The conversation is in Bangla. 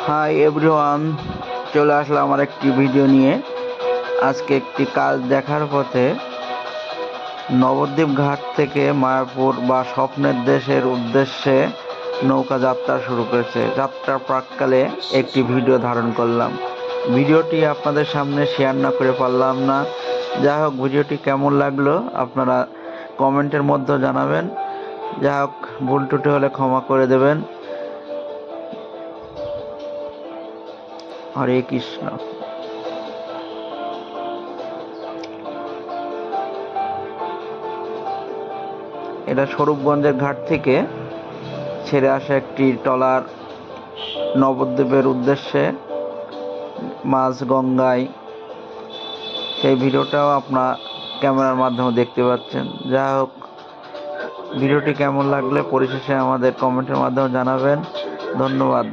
হাই এভরিওয়ান, চলে আসলাম আমার একটি ভিডিও নিয়ে। আজকে একটি কাজ দেখার পথে নবদ্বীপ ঘাট থেকে মায়াপুর বা স্বপ্নের দেশের উদ্দেশ্যে নৌকা যাত্রা শুরু করেছে। যাত্রার প্রাক্কালে একটি ভিডিও ধারণ করলাম। ভিডিওটি আপনাদের সামনে শেয়ার না করে পারলাম না। যাই হোক, ভিডিওটি কেমন লাগলো আপনারা কমেন্টের মধ্যে জানাবেন। যাই হোক, ভুল ত্রুটি হলে ক্ষমা করে দেবেন। হরে কৃষ্ণ। এটা স্বরূপগঞ্জের ঘাট থেকে ছেড়ে আসা একটি ট্রলার নবদ্বীপের উদ্দেশ্যে মাঝ গঙ্গায়। সেই ভিডিওটাও আপনার ক্যামেরার মাধ্যমে দেখতে পাচ্ছেন। যাই হোক, ভিডিওটি কেমন লাগলে পরিশেষে আমাদের কমেন্টের মাধ্যমে জানাবেন। ধন্যবাদ।